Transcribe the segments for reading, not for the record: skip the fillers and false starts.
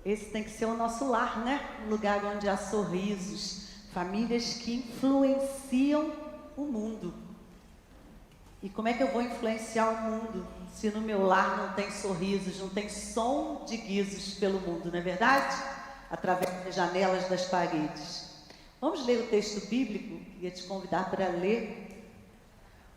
esse tem que ser o nosso lar, né? Um lugar onde há sorrisos, famílias que influenciam o mundo. E como é que eu vou influenciar o mundo se no meu lar não tem sorrisos, não tem som de guizos pelo mundo, não é verdade? Através das janelas das paredes. Vamos ler o texto bíblico? Ia te convidar para ler.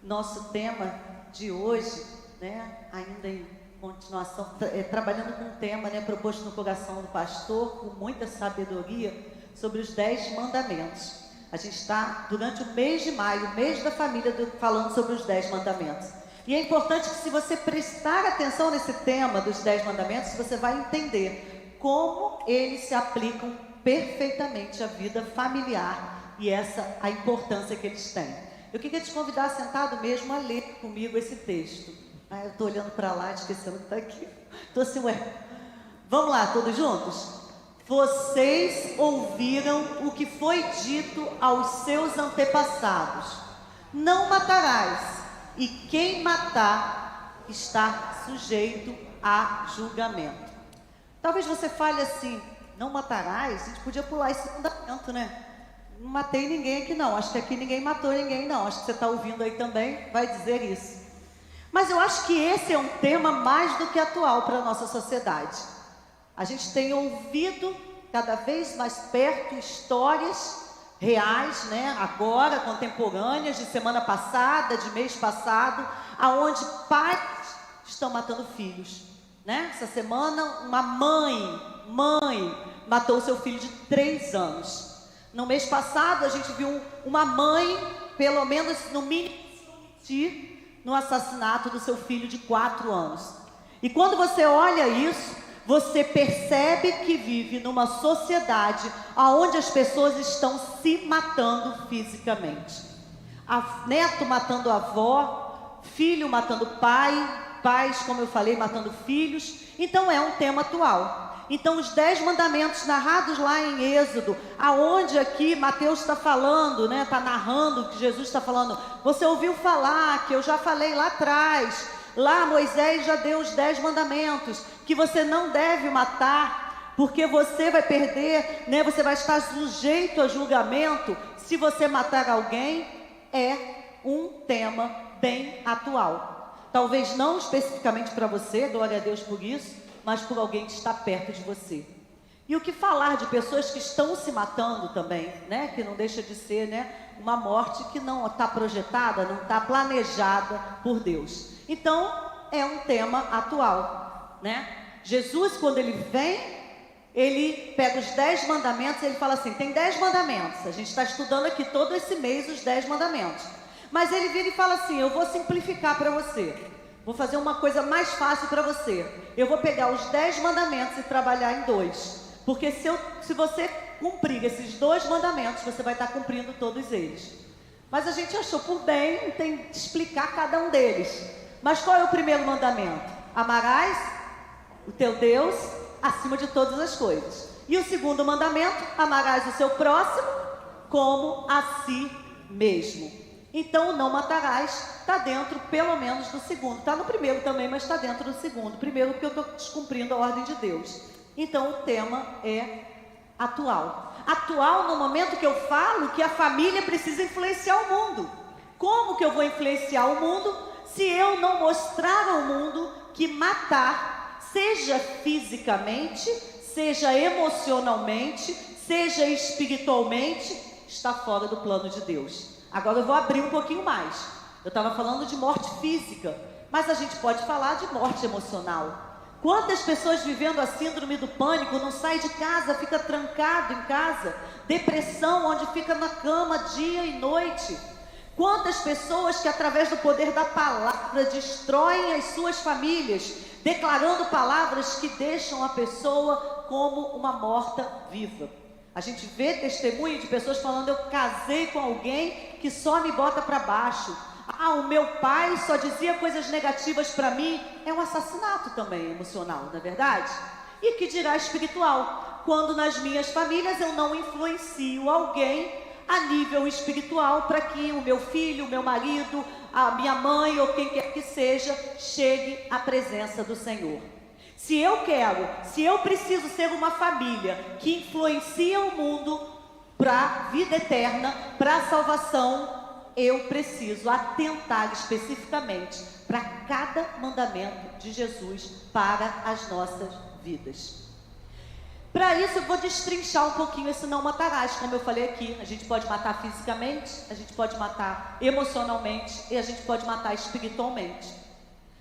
Nosso tema de hoje, né? Ainda em continuação, trabalhando com um tema, né, proposto no coração do pastor, com muita sabedoria, sobre os 10 mandamentos. A gente está, durante o mês de maio, mês da família, falando sobre os 10 mandamentos. E é importante que, se você prestar atenção nesse tema dos 10 mandamentos, você vai entender como eles se aplicam perfeitamente à vida familiar e a importância que eles têm. Eu queria te convidar, sentado mesmo, a ler comigo esse texto. Eu estou olhando para lá, esquecendo que está aqui. Estou assim, vamos lá, todos juntos? Vocês ouviram o que foi dito aos seus antepassados: não matarás, e quem matar está sujeito a julgamento. Talvez você fale assim: não matarás? A gente podia pular esse mandamento, né? Não matei ninguém aqui não, acho que aqui ninguém matou ninguém não, acho que você está ouvindo aí também, vai dizer isso. Mas eu acho que esse é um tema mais do que atual para a nossa sociedade. A gente tem ouvido cada vez mais perto histórias reais, né? Agora, contemporâneas, de semana passada, de mês passado, aonde pais estão matando filhos, né? Essa semana, uma mãe matou o seu filho de 3 anos. No mês passado, a gente viu uma mãe, pelo menos no mínimo, no assassinato do seu filho de 4 anos. E quando você olha isso, você percebe que vive numa sociedade onde as pessoas estão se matando fisicamente. Neto matando a avó, filho matando pai, pais, como eu falei, matando filhos. Então é um tema atual. Então os 10 mandamentos narrados lá em Êxodo, aonde aqui Mateus está falando, né? Está narrando que Jesus está falando. Você ouviu falar, que eu já falei lá atrás. Lá Moisés já deu os 10 mandamentos, que você não deve matar, porque você vai perder, né? Você vai estar sujeito a julgamento se você matar alguém. É um tema bem atual. Talvez não especificamente para você, glória a Deus por isso, mas por alguém que está perto de você. E o que falar de pessoas que estão se matando também, né? Que não deixa de ser, né, uma morte que não está projetada, não está planejada por Deus. Então, é um tema atual, né? Jesus, quando ele vem, ele pega os 10 mandamentos e ele fala assim: tem 10 mandamentos. A gente está estudando aqui todo esse mês os 10 mandamentos. Mas ele vira e fala assim: eu vou simplificar para você. Vou fazer uma coisa mais fácil para você. Eu vou pegar os 10 mandamentos e trabalhar em 2. Porque se você cumprir esses 2 mandamentos, você vai estar cumprindo todos eles. Mas a gente achou por bem tem que explicar cada um deles. Mas qual é o primeiro mandamento? Amarás o teu Deus acima de todas as coisas. E o segundo mandamento: amarás o seu próximo como a si mesmo. Então, não matarás está dentro, pelo menos, do segundo. Está no primeiro também, mas está dentro do segundo. Primeiro, porque eu estou descumprindo a ordem de Deus. Então, o tema é atual. Atual no momento que eu falo que a família precisa influenciar o mundo. Como que eu vou influenciar o mundo se eu não mostrar ao mundo que matar, seja fisicamente, seja emocionalmente, seja espiritualmente, está fora do plano de Deus? Agora eu vou abrir um pouquinho mais. Eu estava falando de morte física, mas a gente pode falar de morte emocional. Quantas pessoas vivendo a síndrome do pânico não saem de casa, fica trancado em casa, depressão, onde fica na cama dia e noite. Quantas pessoas que, através do poder da palavra, destroem as suas famílias, declarando palavras que deixam a pessoa como uma morta viva. A gente vê testemunho de pessoas falando: eu casei com alguém que só me bota para baixo. O meu pai só dizia coisas negativas para mim. É um assassinato também emocional, não é verdade? E que dirá espiritual? Quando nas minhas famílias eu não influencio alguém a nível espiritual para que o meu filho, o meu marido, a minha mãe ou quem quer que seja, chegue à presença do Senhor. Se eu preciso ser uma família que influencia o mundo para a vida eterna, para a salvação, eu preciso atentar especificamente para cada mandamento de Jesus para as nossas vidas. Para isso eu vou destrinchar um pouquinho esse não matarás, como eu falei aqui. A gente pode matar fisicamente, a gente pode matar emocionalmente e a gente pode matar espiritualmente.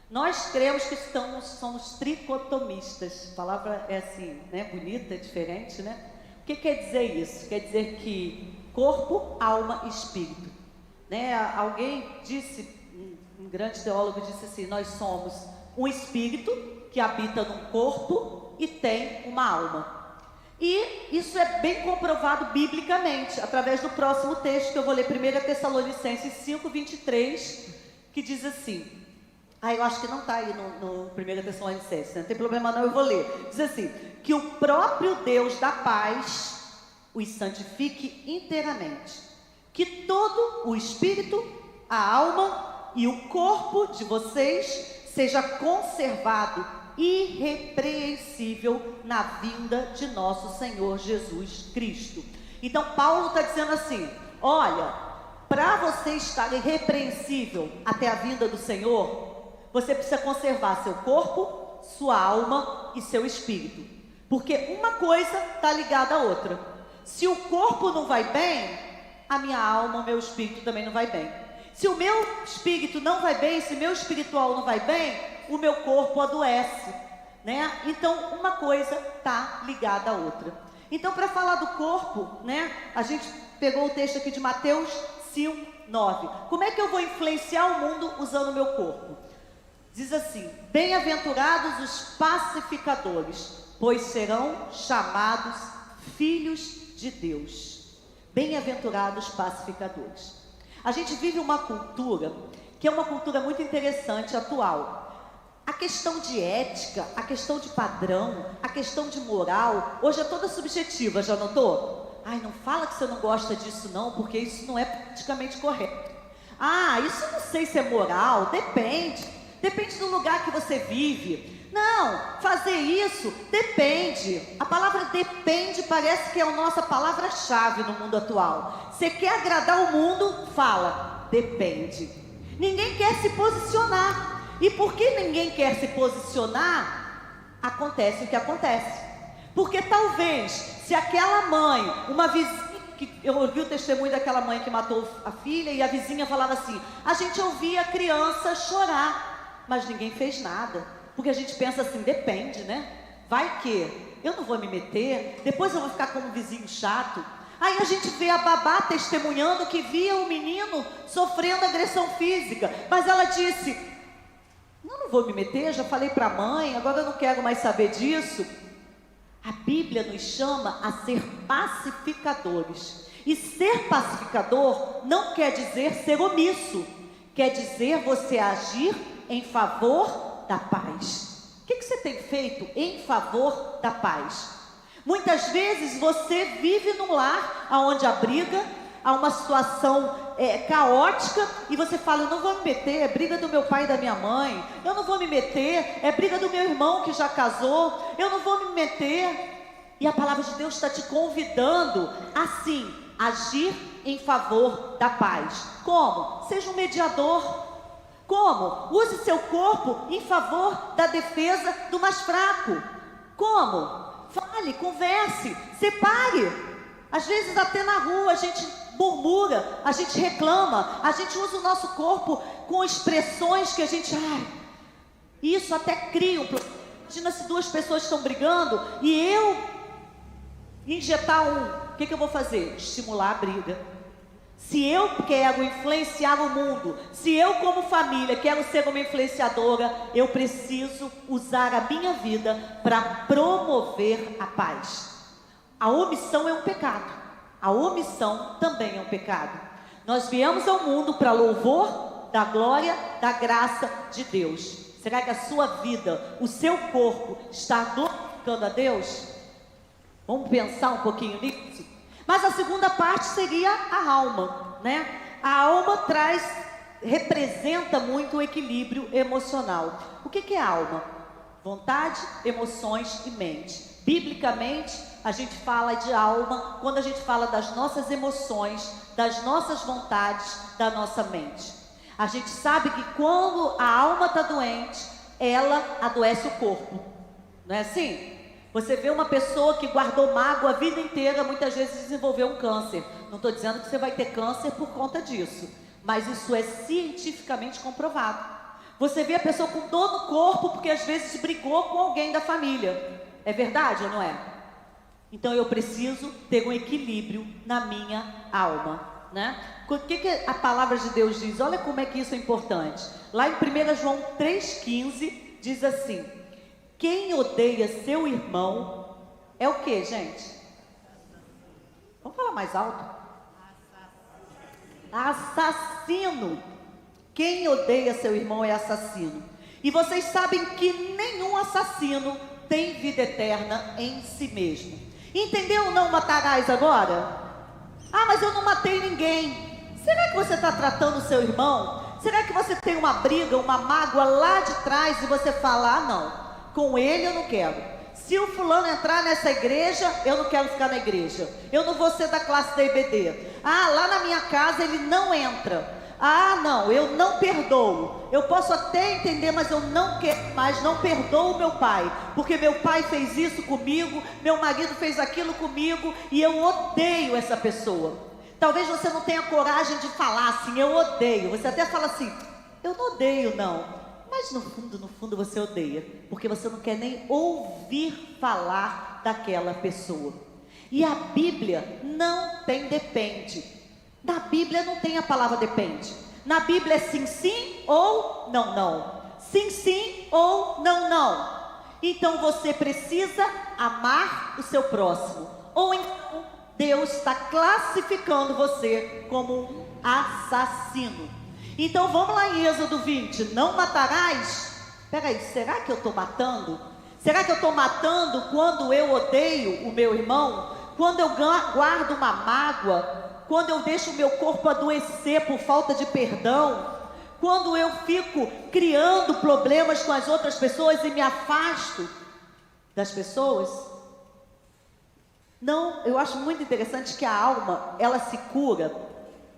Nós cremos que somos tricotomistas. A palavra é assim, né? Bonita, diferente, né? O que quer dizer isso? Quer dizer que corpo, alma e espírito, né? Alguém disse, um grande teólogo disse assim: nós somos um espírito que habita num corpo e tem uma alma. E isso é bem comprovado biblicamente, através do próximo texto que eu vou ler, 1 Tessalonicenses 5:23, que diz assim. Eu acho que não está aí no 1 Tessalonicenses, não tem problema não, eu vou ler. Diz assim: que o próprio Deus da paz os santifique inteiramente, que todo o espírito, a alma e o corpo de vocês seja conservado irrepreensível na vinda de nosso Senhor Jesus Cristo. Então Paulo está dizendo assim: olha, para você estar irrepreensível até a vinda do Senhor, você precisa conservar seu corpo, sua alma e seu espírito, porque uma coisa está ligada à outra. Se o corpo não vai bem, a minha alma, o meu espírito também não vai bem. Se o meu espírito não vai bem, se o meu espiritual não vai bem, o meu corpo adoece, né? Então uma coisa está ligada à outra. Então, para falar do corpo, né, a gente pegou o texto aqui de Mateus 5:9. Como é que eu vou influenciar o mundo usando o meu corpo? Diz assim: bem-aventurados os pacificadores, pois serão chamados filhos de Deus. Bem-aventurados pacificadores. A gente vive uma cultura que é uma cultura muito interessante, atual. A questão de ética, a questão de padrão, a questão de moral, hoje é toda subjetiva, já notou? Não fala que você não gosta disso não, porque isso não é politicamente correto. Isso não sei se é moral, depende do lugar que você vive. Não, fazer isso depende. A palavra depende parece que é a nossa palavra-chave no mundo atual. Você quer agradar o mundo? Fala, depende. Ninguém quer se posicionar. E porque ninguém quer se posicionar, acontece o que acontece. Porque talvez, se aquela mãe, uma vizinha, eu ouvi o testemunho daquela mãe que matou a filha, e a vizinha falava assim: a gente ouvia a criança chorar, mas ninguém fez nada. Porque a gente pensa assim, depende, né? Vai que eu não vou me meter, depois eu vou ficar como um vizinho chato. Aí a gente vê a babá testemunhando que via o menino sofrendo agressão física, mas ela disse: eu não vou me meter, já falei para a mãe, agora eu não quero mais saber disso. A Bíblia nos chama a ser pacificadores. E ser pacificador não quer dizer ser omisso, quer dizer você agir em favor da paz. O que você tem feito em favor da paz? Muitas vezes você vive num lar onde há briga, há uma situação caótica, e você fala: eu não vou me meter, é briga do meu pai e da minha mãe. Eu não vou me meter, é briga do meu irmão que já casou. Eu não vou me meter. E a palavra de Deus está te convidando assim, agir em favor da paz. Como? Seja um mediador. Como? Use seu corpo em favor da defesa do mais fraco. Como? Fale, converse, separe. Às vezes até na rua a gente murmura, a gente reclama, a gente usa o nosso corpo com expressões que a gente... isso até cria um problema. Imagina se duas pessoas estão brigando e eu injetar o que eu vou fazer? Estimular a briga. Se eu quero influenciar o mundo, se eu como família quero ser uma influenciadora, eu preciso usar a minha vida para promover a paz. A omissão é um pecado. A omissão também é um pecado. Nós viemos ao mundo para louvor da glória, da graça de Deus. Será que a sua vida, o seu corpo está glorificando a Deus? Vamos pensar um pouquinho nisso? Mas a segunda parte seria a alma, né? A alma representa muito o equilíbrio emocional. O que é alma? Vontade, emoções e mente. Biblicamente, a gente fala de alma quando a gente fala das nossas emoções, das nossas vontades, da nossa mente. A gente sabe que quando a alma está doente, ela adoece o corpo. Não é assim? Você vê uma pessoa que guardou mágoa a vida inteira, muitas vezes desenvolveu um câncer. Não estou dizendo que você vai ter câncer por conta disso, mas isso é cientificamente comprovado. Você vê a pessoa com dor no corpo porque às vezes brigou com alguém da família. É verdade ou não é? Então eu preciso ter um equilíbrio na minha alma, né? O que a palavra de Deus diz? Olha como é que isso é importante. Lá em 1 João 3,15 diz assim: quem odeia seu irmão é o que, gente? Vamos falar mais alto? Assassino. Quem odeia seu irmão é assassino. E vocês sabem que nenhum assassino tem vida eterna em si mesmo. Entendeu? Não matarás agora? Ah, mas eu não matei ninguém. Será que você está tratando o seu irmão? Será que você tem uma briga, uma mágoa lá de trás e você fala: ah não, com ele eu não quero. Se o fulano entrar nessa igreja, eu não quero ficar na igreja. Eu não vou ser da classe da IBD. Ah, lá na minha casa ele não entra. Ah, não, eu não perdoo. Eu posso até entender, mas eu não quero mais, não perdoo meu pai, porque meu pai fez isso comigo, meu marido fez aquilo comigo, e eu odeio essa pessoa. Talvez você não tenha coragem de falar assim, eu odeio. Você até fala assim, eu não odeio não, mas no fundo você odeia, porque você não quer nem ouvir falar daquela pessoa. E a Bíblia não tem depende. Na Bíblia não tem a palavra depende. Na Bíblia é sim, sim ou não, não. Sim, sim ou não, não. Então você precisa amar o seu próximo. Ou então Deus está classificando você como um assassino. Então vamos lá em Êxodo 20. Não matarás? Peraí, será que eu estou matando? Será que eu estou matando quando eu odeio o meu irmão? Quando eu guardo uma mágoa? Quando eu deixo o meu corpo adoecer por falta de perdão, quando eu fico criando problemas com as outras pessoas e me afasto das pessoas? Não, eu acho muito interessante que a alma, ela se cura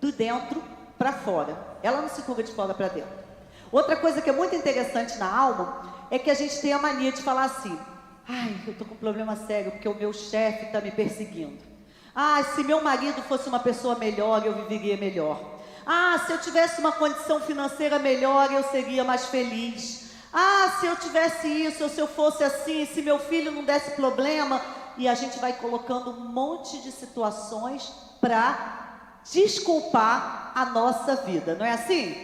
do dentro para fora. Ela não se cura de fora para dentro. Outra coisa que é muito interessante na alma é que a gente tem a mania de falar assim: ai, eu estou com um problema sério porque o meu chefe está me perseguindo. Ah, se meu marido fosse uma pessoa melhor, eu viveria melhor. Ah, se eu tivesse uma condição financeira melhor, eu seria mais feliz. Ah, se eu tivesse isso, ou se eu fosse assim, se meu filho não desse problema. E a gente vai colocando um monte de situações para desculpar a nossa vida. Não é assim?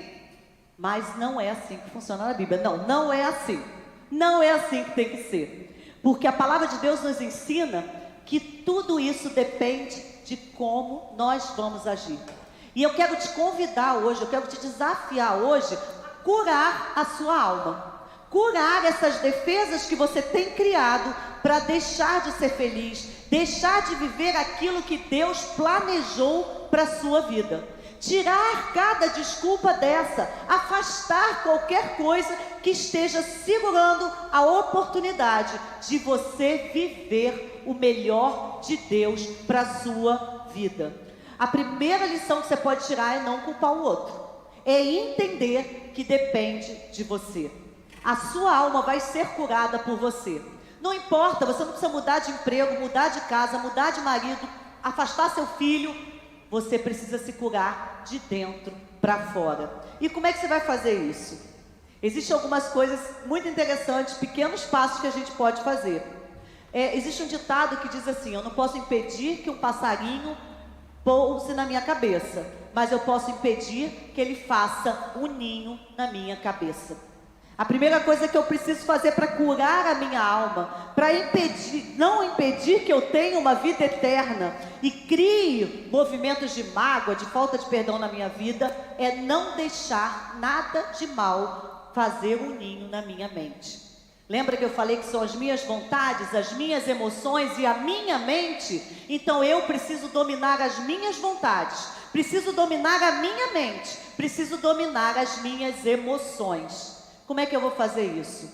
Mas não é assim que funciona na Bíblia. Não, não é assim. Não é assim que tem que ser. Porque a palavra de Deus nos ensina que tudo isso depende de como nós vamos agir. E eu quero te convidar hoje, eu quero te desafiar hoje a curar a sua alma. Curar essas defesas que você tem criado para deixar de ser feliz, deixar de viver aquilo que Deus planejou para a sua vida. Tirar cada desculpa dessa, afastar qualquer coisa que esteja segurando a oportunidade de você viver o melhor de Deus para a sua vida. A primeira lição que você pode tirar é não culpar o outro, é entender que depende de você. A sua alma vai ser curada por você. Não importa, você não precisa mudar de emprego, mudar de casa, mudar de marido, afastar seu filho. Você precisa se curar de dentro para fora. E como é que você vai fazer isso? Existem algumas coisas muito interessantes, pequenos passos que a gente pode fazer. Existe um ditado que diz assim: eu não posso impedir que um passarinho pouse na minha cabeça, mas eu posso impedir que ele faça um ninho na minha cabeça. A primeira coisa que eu preciso fazer para curar a minha alma, para não impedir que eu tenha uma vida eterna e crie movimentos de mágoa, de falta de perdão na minha vida, é não deixar nada de mal fazer um ninho na minha mente. Lembra que eu falei que são as minhas vontades, as minhas emoções e a minha mente? Então eu preciso dominar as minhas vontades, preciso dominar a minha mente, preciso dominar as minhas emoções. Como é que eu vou fazer isso?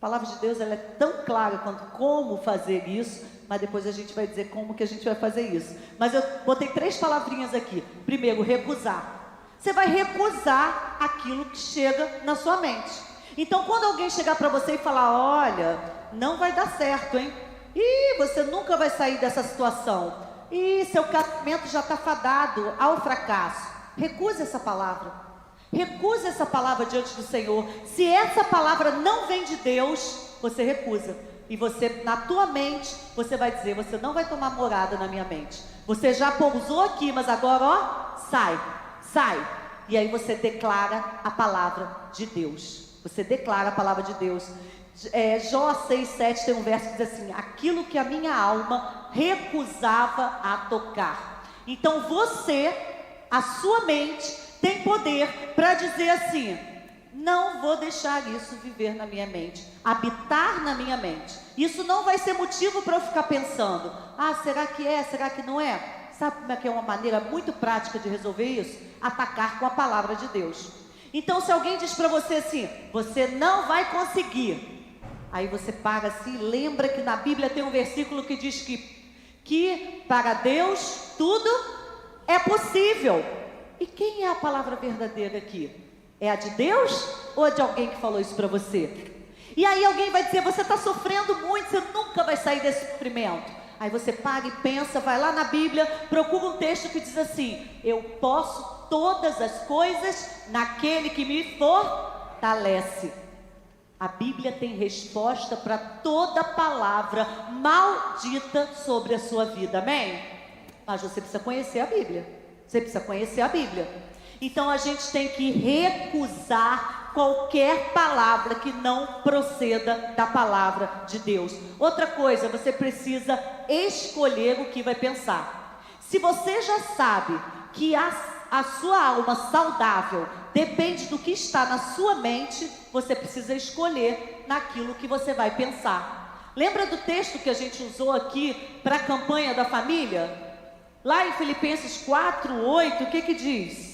palavra de Deus, ela é tão clara quanto como fazer isso, mas depois a gente vai dizer como que a gente vai fazer isso. Mas eu botei 3 palavrinhas aqui. Primeiro, recusar. Você vai recusar aquilo que chega na sua mente. Então, quando alguém chegar para você e falar, olha, não vai dar certo, hein? Ih, você nunca vai sair dessa situação. Ih, seu casamento já está fadado ao fracasso. Recuse essa palavra. Recuse essa palavra diante do Senhor. Se essa palavra não vem de Deus, você recusa. E você, na tua mente, você vai dizer, você não vai tomar morada na minha mente. Você já pousou aqui, mas agora, ó, sai. E aí você declara a palavra de Deus. Você declara a palavra de Deus. Jó 6,7 tem um verso que diz assim: aquilo que a minha alma recusava a tocar. Então você, a sua mente, tem poder para dizer assim: não vou deixar isso viver na minha mente, habitar na minha mente. Isso não vai ser motivo para eu ficar pensando, será que é, será que não é? Sabe como é que é uma maneira muito prática de resolver isso? Atacar com a palavra de Deus. Então, se alguém diz para você assim, você não vai conseguir, aí você para assim, lembra que na Bíblia tem um versículo que diz que para Deus tudo é possível. E quem é a palavra verdadeira aqui? É a de Deus ou é de alguém que falou isso para você? E aí alguém vai dizer, você está sofrendo muito, você nunca vai sair desse sofrimento. Aí você para e pensa, vai lá na Bíblia, procura um texto que diz assim: eu posso todas as coisas naquele que me fortalece. A Bíblia tem resposta para toda palavra maldita sobre a sua vida, amém? Mas você precisa conhecer a Bíblia. Você precisa conhecer a Bíblia. Então a gente tem que recusar qualquer palavra que não proceda da palavra de Deus. Outra coisa, você precisa escolher o que vai pensar. Se você já sabe que a sua alma saudável depende do que está na sua mente, você precisa escolher naquilo que você vai pensar. Lembra do texto que a gente usou aqui para a campanha da família? Lá em Filipenses 4:8, o que diz?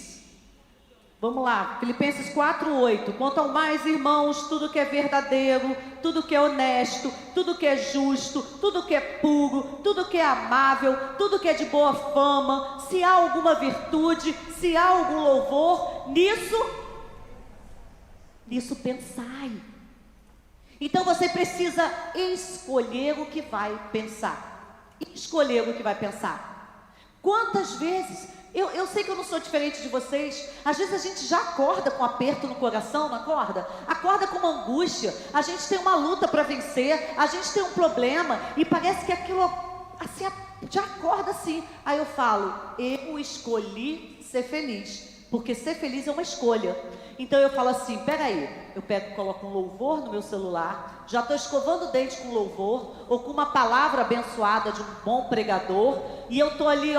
Vamos lá, Filipenses 4:8. Quanto ao mais, irmãos, tudo que é verdadeiro, tudo que é honesto, tudo que é justo, tudo que é puro, tudo que é amável, tudo que é de boa fama, se há alguma virtude, se há algum louvor, nisso pensai. Então você precisa escolher o que vai pensar. Escolher o que vai pensar. Quantas vezes... Eu sei que eu não sou diferente de vocês. Às vezes a gente já acorda com aperto no coração, não acorda? Acorda com uma angústia. A gente tem uma luta para vencer. A gente tem um problema. E parece que aquilo assim, já acorda assim. Aí eu falo, eu escolhi ser feliz. Porque ser feliz é uma escolha. Então eu falo assim, peraí, eu coloco um louvor no meu celular, já estou escovando o dente com louvor, ou com uma palavra abençoada de um bom pregador, e eu estou ali,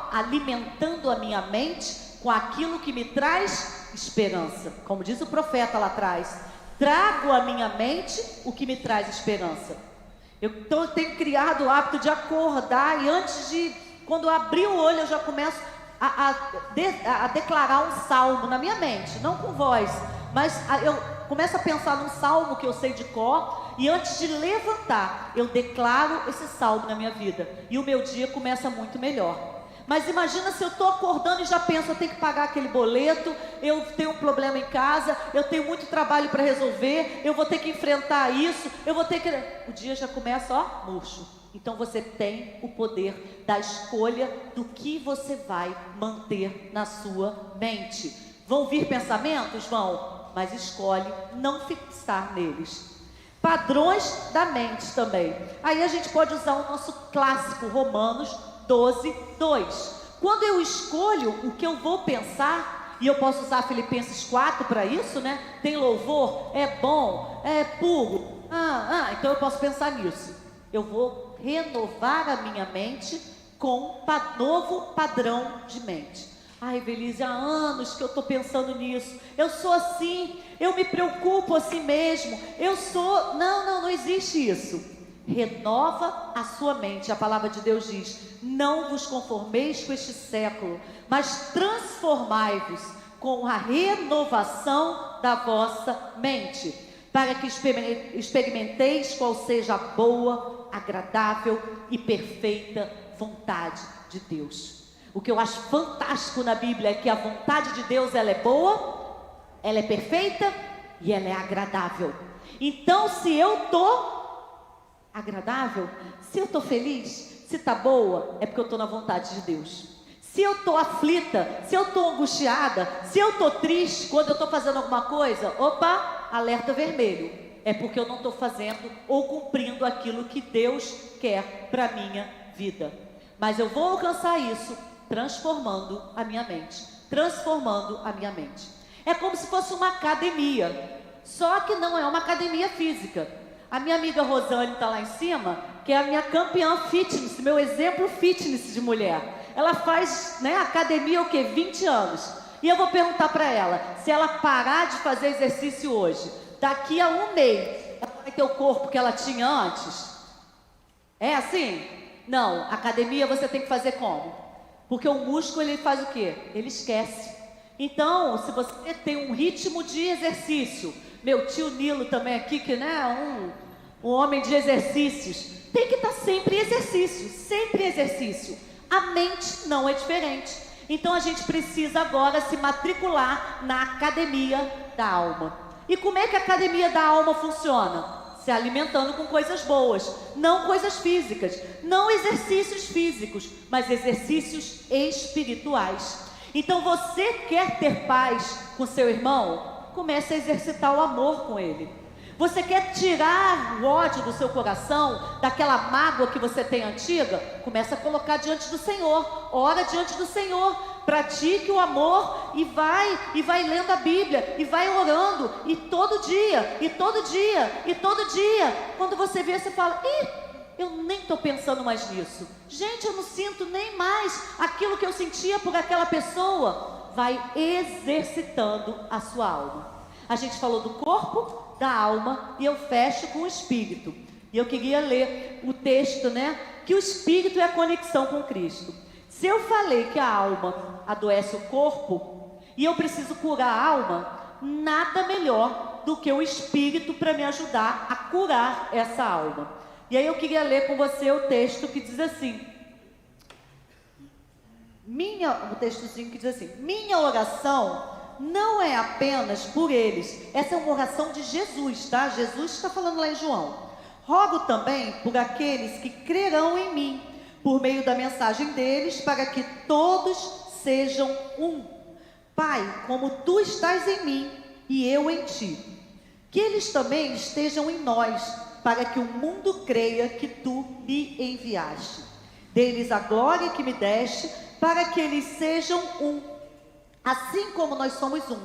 alimentando a minha mente com aquilo que me traz esperança. Como diz o profeta lá atrás, trago à minha mente o que me traz esperança. Eu tenho criado o hábito de acordar, e quando eu abrir o olho, eu já começo a declarar um salmo na minha mente, não com voz, mas eu começo a pensar num salmo que eu sei de cor, e antes de levantar, eu declaro esse salmo na minha vida, e o meu dia começa muito melhor. Mas imagina se eu estou acordando e já penso, eu tenho que pagar aquele boleto, eu tenho um problema em casa, eu tenho muito trabalho para resolver, eu vou ter que enfrentar isso, o dia já começa, murcho. Então você tem o poder da escolha do que você vai manter na sua mente. Vão vir pensamentos? Vão, mas escolhe não fixar neles. Padrões da mente também. Aí a gente pode usar o nosso clássico Romanos 12:2. Quando eu escolho o que eu vou pensar, e eu posso usar Filipenses 4 para isso, né? Tem louvor, é bom, é puro. Então eu posso pensar nisso. Eu vou renovar a minha mente com novo padrão de mente. Evelise, há anos que eu estou pensando nisso. Eu sou assim, eu me preocupo assim mesmo. Não existe isso. Renova a sua mente. A palavra de Deus diz: não vos conformeis com este século, mas transformai-vos com a renovação da vossa mente. para que experimenteis qual seja a boa, agradável e perfeita vontade de Deus. O que eu acho fantástico na Bíblia é que a vontade de Deus, ela é boa, ela é perfeita e ela é agradável. Então, se eu estou agradável, se eu estou feliz, se está boa, é porque eu estou na vontade de Deus. Se eu estou aflita, se eu estou angustiada, se eu estou triste, quando eu estou fazendo alguma coisa, opa, alerta vermelho. É porque eu não estou fazendo ou cumprindo aquilo que Deus quer para a minha vida. Mas eu vou alcançar isso transformando a minha mente. Transformando a minha mente. É como se fosse uma academia. Só que não é uma academia física. A minha amiga Rosane está lá em cima, que é a minha campeã fitness, meu exemplo fitness de mulher. Ela faz, academia o quê? 20 anos. E eu vou perguntar para ela, se ela parar de fazer exercício hoje, daqui a um mês, ela vai ter o corpo que ela tinha antes? É assim? Não, academia você tem que fazer como? Porque o músculo, ele faz o quê? Ele esquece. Então, se você tem um ritmo de exercício, meu tio Nilo também aqui, que um homem de exercícios, tem que estar sempre em exercício, sempre em exercício. A mente não é diferente. Então a gente precisa agora se matricular na academia da alma. E como é que a academia da alma funciona? Se alimentando com coisas boas, não coisas físicas, não exercícios físicos, mas exercícios espirituais. Então você quer ter paz com seu irmão? Comece a exercitar o amor com ele. Você quer tirar o ódio do seu coração, daquela mágoa que você tem antiga? Começa a colocar diante do Senhor, ora diante do Senhor, pratique o amor e vai lendo a Bíblia, e vai orando, e todo dia, quando você vê, você fala, eu nem estou pensando mais nisso. Gente, eu não sinto nem mais aquilo que eu sentia por aquela pessoa. Vai exercitando a sua alma. A gente falou do corpo, da alma, e eu fecho com o espírito. E eu queria ler o texto, que o espírito é a conexão com Cristo. Se eu falei que a alma adoece o corpo, e eu preciso curar a alma, nada melhor do que o espírito para me ajudar a curar essa alma. E aí eu queria ler com você o texto que diz assim, o textozinho que diz assim, minha oração não é apenas por eles. Essa é uma oração de Jesus, tá? Jesus está falando lá em João. Rogo também por aqueles que crerão em mim, por meio da mensagem deles, para que todos sejam um. Pai, como tu estás em mim e eu em ti, que eles também estejam em nós, para que o mundo creia que tu me enviaste. Dê-lhes a glória que me deste, para que eles sejam um, assim como nós somos um,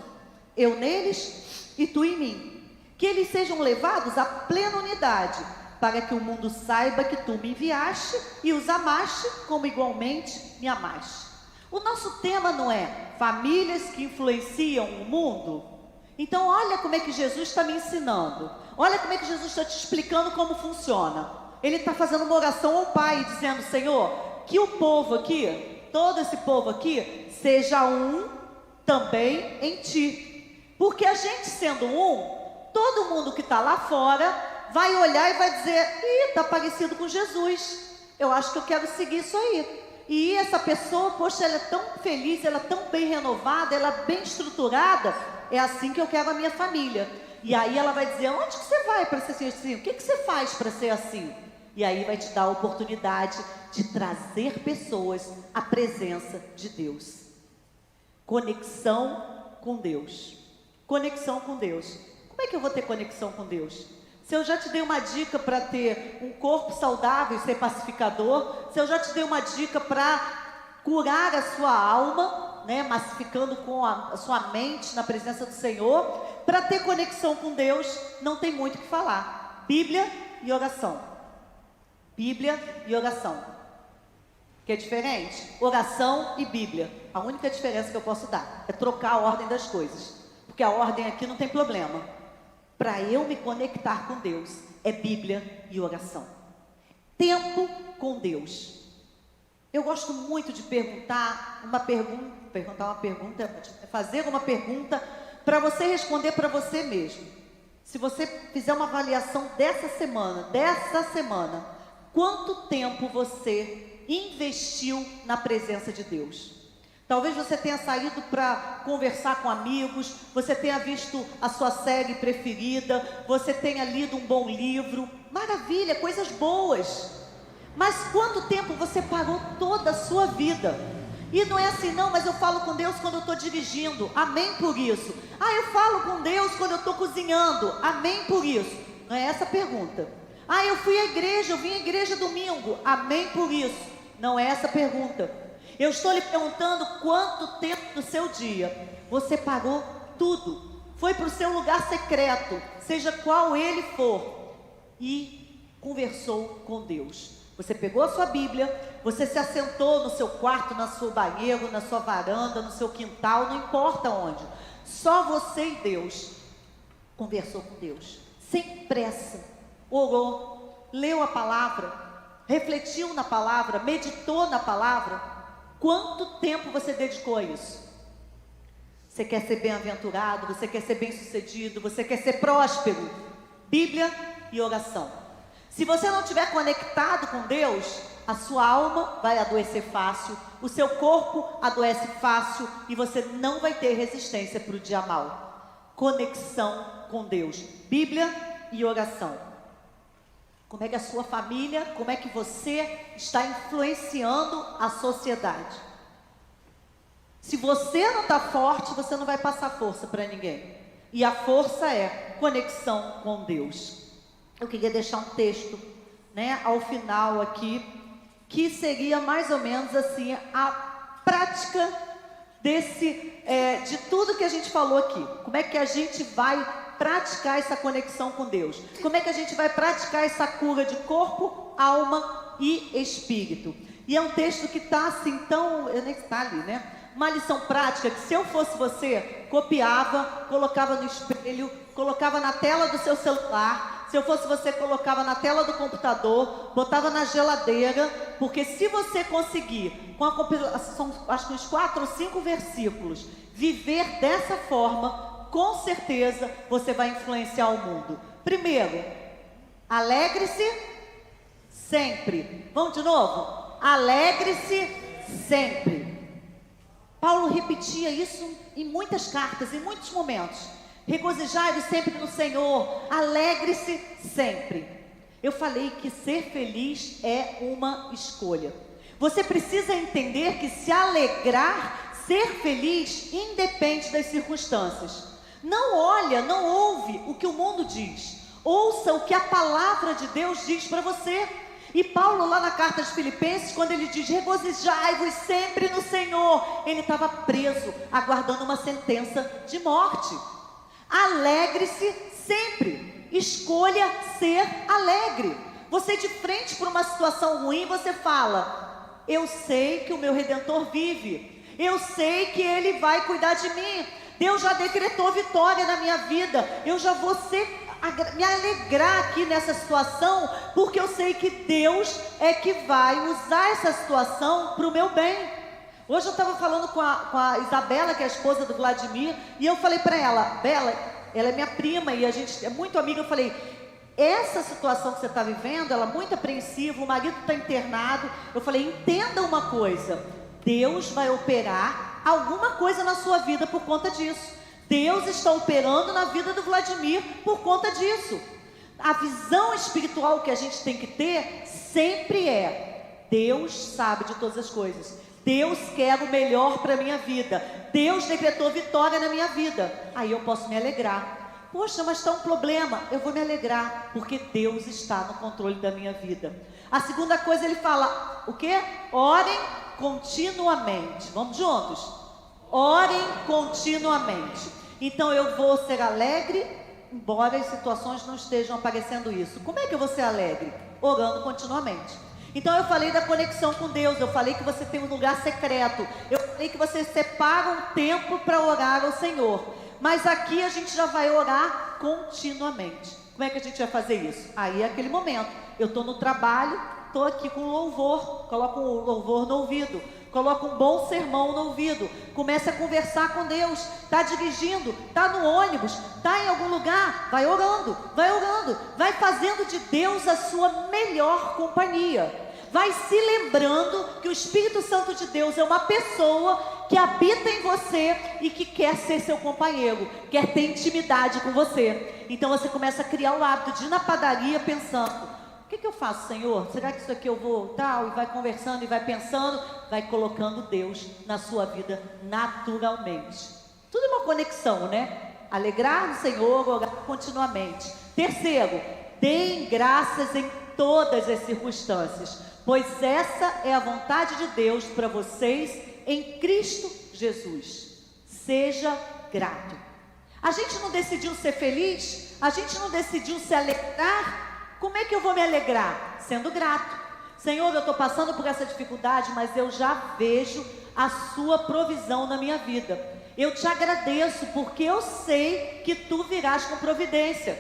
eu neles e tu em mim. Que eles sejam levados à plena unidade, para que o mundo saiba que tu me enviaste e os amaste como igualmente me amaste. O nosso tema não é famílias que influenciam o mundo? Então olha como é que Jesus está me ensinando. Olha como é que Jesus está te explicando como funciona. Ele está fazendo uma oração ao Pai, dizendo, Senhor, que o povo aqui, todo esse povo aqui, seja um também em ti. Porque a gente sendo um, todo mundo que está lá fora vai olhar e vai dizer, está parecido com Jesus, eu acho que eu quero seguir isso aí. E essa pessoa, poxa, ela é tão feliz, ela é tão bem renovada, ela é bem estruturada, é assim que eu quero a minha família. E aí ela vai dizer, onde que você vai para ser assim? O que que você faz para ser assim? E aí vai te dar a oportunidade de trazer pessoas à presença de Deus. Conexão com Deus. Conexão com Deus. Como é que eu vou ter conexão com Deus? Se eu já te dei uma dica para ter um corpo saudável e ser pacificador, se eu já te dei uma dica para curar a sua alma, massificando com a sua mente na presença do Senhor, para ter conexão com Deus, não tem muito o que falar. Bíblia e oração. Bíblia e oração. Que é diferente? Oração e Bíblia. A única diferença que eu posso dar é trocar a ordem das coisas. Porque a ordem aqui não tem problema. Para eu me conectar com Deus, é Bíblia e oração. Tempo com Deus. Eu gosto muito de fazer uma pergunta para você responder para você mesmo. Se você fizer uma avaliação dessa semana, quanto tempo você investiu na presença de Deus? Talvez você tenha saído para conversar com amigos, você tenha visto a sua série preferida, você tenha lido um bom livro, maravilha, coisas boas. Mas quanto tempo você parou toda a sua vida? E não é assim, não, mas eu falo com Deus quando eu estou dirigindo, amém por isso. Ah, eu falo com Deus quando eu estou cozinhando, amém por isso. Não é essa a pergunta. Ah, eu fui à igreja, eu vim à igreja domingo, amém por isso. Não é essa a pergunta. Eu estou lhe perguntando quanto tempo do seu dia você parou tudo, foi para o seu lugar secreto, seja qual ele for, e conversou com Deus. Você pegou a sua Bíblia, você se assentou no seu quarto, no seu banheiro, na sua varanda, no seu quintal, não importa onde. Só você e Deus conversou com Deus, sem pressa, orou, leu a palavra, refletiu na palavra, meditou na palavra. Quanto tempo você dedicou a isso? Você quer ser bem-aventurado, você quer ser bem-sucedido, você quer ser próspero? Bíblia e oração. Se você não estiver conectado com Deus, a sua alma vai adoecer fácil, o seu corpo adoece fácil e você não vai ter resistência para o dia mau. Conexão com Deus, Bíblia e oração. Como é que a sua família, como é que você está influenciando a sociedade? Se você não está forte, você não vai passar força para ninguém. E a força é conexão com Deus. Eu queria deixar um texto, ao final aqui, que seria mais ou menos assim, a prática de tudo que a gente falou aqui. Como é que a gente vai praticar essa conexão com Deus? Como é que a gente vai praticar essa cura de corpo, alma e espírito? E é um texto que está assim tão, eu nem está ali, uma lição prática que, se eu fosse você, copiava, colocava no espelho, colocava na tela do seu celular. Se eu fosse você, colocava na tela do computador, botava na geladeira, porque se você conseguir, com a compilação, acho que uns 4 ou 5 versículos, viver dessa forma, com certeza você vai influenciar o mundo. Primeiro, alegre-se sempre. Vamos de novo? Alegre-se sempre. Paulo repetia isso em muitas cartas, em muitos momentos. Regozijai-vos sempre no Senhor, alegre-se sempre. Eu falei que ser feliz é uma escolha. Você precisa entender que se alegrar, ser feliz, independe das circunstâncias. Não olha, não ouve o que o mundo diz. Ouça o que a palavra de Deus diz para você. E Paulo, lá na carta de Filipenses, quando ele diz regozijai-vos sempre no Senhor, ele estava preso, aguardando uma sentença de morte. Alegre-se sempre. Escolha ser alegre. Você, de frente para uma situação ruim, você fala: eu sei que o meu Redentor vive, eu sei que Ele vai cuidar de mim, Deus já decretou vitória na minha vida, eu já vou me alegrar aqui nessa situação, porque eu sei que Deus é que vai usar essa situação para o meu bem. Hoje eu estava falando com a Isabela, que é a esposa do Vladimir, e eu falei para ela: Bela, ela é minha prima e a gente é muito amiga. Eu falei: essa situação que você está vivendo, ela é muito apreensiva, o marido está internado. Eu falei: entenda uma coisa, Deus vai operar alguma coisa na sua vida por conta disso. Deus está operando na vida do Vladimir por conta disso. A visão espiritual que a gente tem que ter sempre é: Deus sabe de todas as coisas, Deus quer o melhor para a minha vida, Deus decretou vitória na minha vida. Aí eu posso me alegrar. Poxa, mas está um problema. Eu vou me alegrar, porque Deus está no controle da minha vida. A segunda coisa, ele fala o quê? Orem continuamente. Vamos juntos? Orem continuamente. Então eu vou ser alegre, embora as situações não estejam aparecendo isso. Como é que eu vou ser alegre? Orando continuamente. Então eu falei da conexão com Deus, eu falei que você tem um lugar secreto, eu falei que você separa um tempo para orar ao Senhor. Mas aqui a gente já vai orar continuamente. Como é que a gente vai fazer isso? Aí é aquele momento, eu estou no trabalho, estou aqui com louvor, coloca um louvor no ouvido, coloca um bom sermão no ouvido, comece a conversar com Deus, está dirigindo, está no ônibus, está em algum lugar, vai orando, vai fazendo de Deus a sua melhor companhia. Vai se lembrando que o Espírito Santo de Deus é uma pessoa que habita em você e que quer ser seu companheiro, quer ter intimidade com você. Então você começa a criar o hábito de ir na padaria pensando: o que eu faço, Senhor? Será que isso aqui eu vou tal? E vai conversando e vai pensando, vai colocando Deus na sua vida naturalmente. Tudo é uma conexão, né? Alegrar no Senhor, orar continuamente. Terceiro, deem graças em todas as circunstâncias, pois essa é a vontade de Deus para vocês em Cristo Jesus. Seja grato. A gente não decidiu ser feliz? A gente não decidiu se alegrar? Como é que eu vou me alegrar? Sendo grato. Senhor, eu estou passando por essa dificuldade, mas eu já vejo a sua provisão na minha vida. Eu te agradeço porque eu sei que tu virás com providência.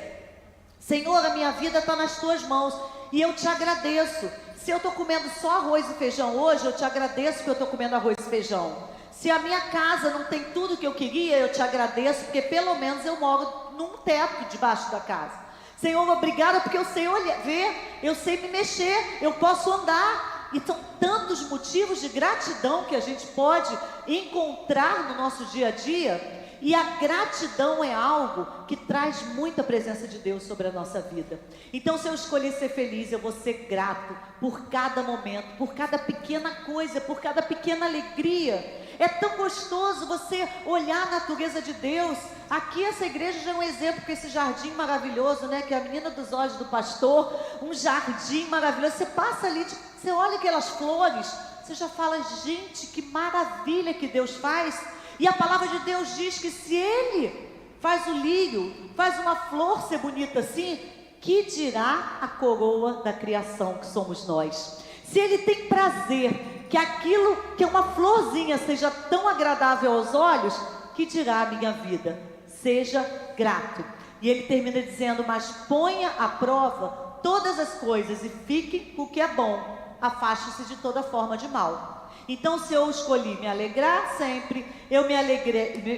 Senhor, a minha vida está nas tuas mãos e eu te agradeço. Se eu estou comendo só arroz e feijão hoje, eu te agradeço que eu estou comendo arroz e feijão. Se a minha casa não tem tudo que eu queria, eu te agradeço porque pelo menos eu moro num teto debaixo da casa. Senhor, obrigada porque eu sei ver, eu sei me mexer, eu posso andar. E são tantos motivos de gratidão que a gente pode encontrar no nosso dia a dia. E a gratidão é algo que traz muita presença de Deus sobre a nossa vida. Então, se eu escolher ser feliz, eu vou ser grato por cada momento, por cada pequena coisa, por cada pequena alegria. É tão gostoso você olhar a natureza de Deus. Aqui essa igreja já é um exemplo com esse jardim maravilhoso, né? Que é a menina dos olhos do pastor, um jardim maravilhoso. Você passa ali, você olha aquelas flores, você já fala: gente, que maravilha que Deus faz. E a palavra de Deus diz que se Ele faz o lírio, faz uma flor ser bonita assim, que dirá a coroa da criação que somos nós? Se Ele tem prazer que aquilo que é uma florzinha seja tão agradável aos olhos, que dirá a minha vida? Seja grato. E Ele termina dizendo: mas ponha à prova todas as coisas e fique com o que é bom, afaste-se de toda forma de mal. Então, se eu escolhi me alegrar sempre,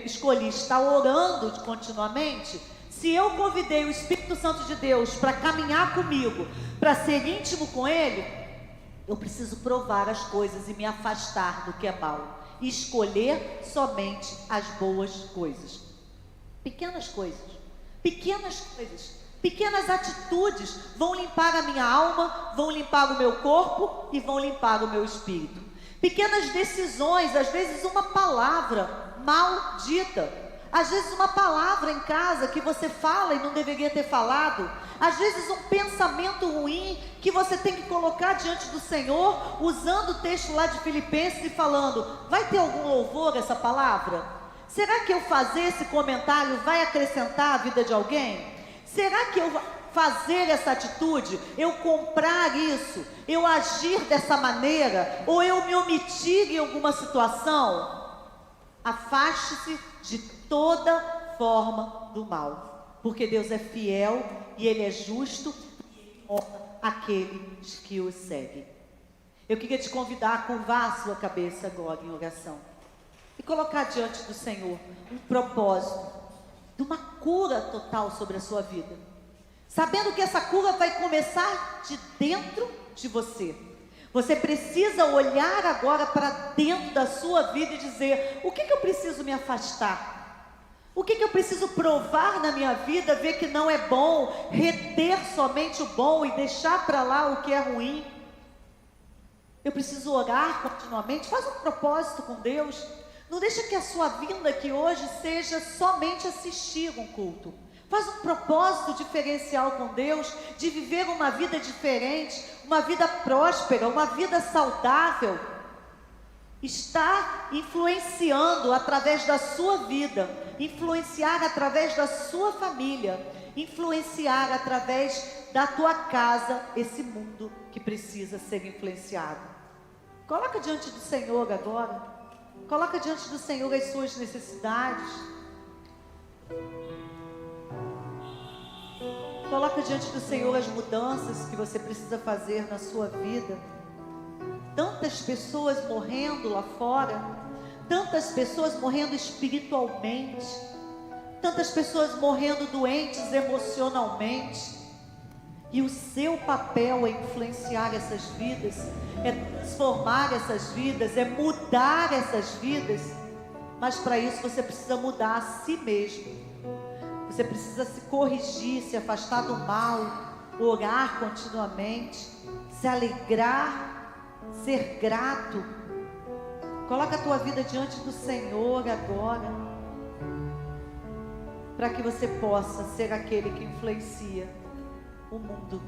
escolhi estar orando continuamente, se eu convidei o Espírito Santo de Deus para caminhar comigo, para ser íntimo com Ele, eu preciso provar as coisas e me afastar do que é mal, e escolher somente as boas coisas. Pequenas coisas, pequenas atitudes vão limpar a minha alma, vão limpar o meu corpo e vão limpar o meu espírito. Pequenas decisões, às vezes uma palavra maldita, às vezes uma palavra em casa que você fala e não deveria ter falado, às vezes um pensamento ruim que você tem que colocar diante do Senhor, usando o texto lá de Filipenses e falando: vai ter algum louvor essa palavra? Será que eu fazer esse comentário vai acrescentar a vida de alguém? Será que eu fazer essa atitude, eu comprar isso, eu agir dessa maneira, ou eu me omitir em alguma situação? Afaste-se de toda forma do mal, porque Deus é fiel e Ele é justo e Ele honra aqueles que o seguem. Eu queria te convidar a curvar a sua cabeça agora em oração e colocar diante do Senhor um propósito de uma cura total sobre a sua vida, sabendo que essa cura vai começar de dentro de você. Você precisa olhar agora para dentro da sua vida e dizer: o que eu preciso me afastar? O que eu preciso provar na minha vida, ver que não é bom, reter somente o bom e deixar para lá o que é ruim? Eu preciso orar continuamente. Faz um propósito com Deus. Não deixa que a sua vinda aqui hoje seja somente assistir um culto. Faz um propósito diferencial com Deus, de viver uma vida diferente, uma vida próspera, uma vida saudável. Está influenciando através da sua vida, influenciar através da sua família, influenciar através da tua casa esse mundo que precisa ser influenciado. Coloca diante do Senhor agora, coloca diante do Senhor as suas necessidades. Coloca diante do Senhor as mudanças que você precisa fazer na sua vida. Tantas pessoas morrendo lá fora, tantas pessoas morrendo espiritualmente, tantas pessoas morrendo doentes emocionalmente. E o seu papel é influenciar essas vidas, é transformar essas vidas, é mudar essas vidas. Mas para isso você precisa mudar a si mesmo. Você precisa se corrigir, se afastar do mal, orar continuamente, se alegrar, ser grato. Coloca a tua vida diante do Senhor agora, para que você possa ser aquele que influencia o mundo.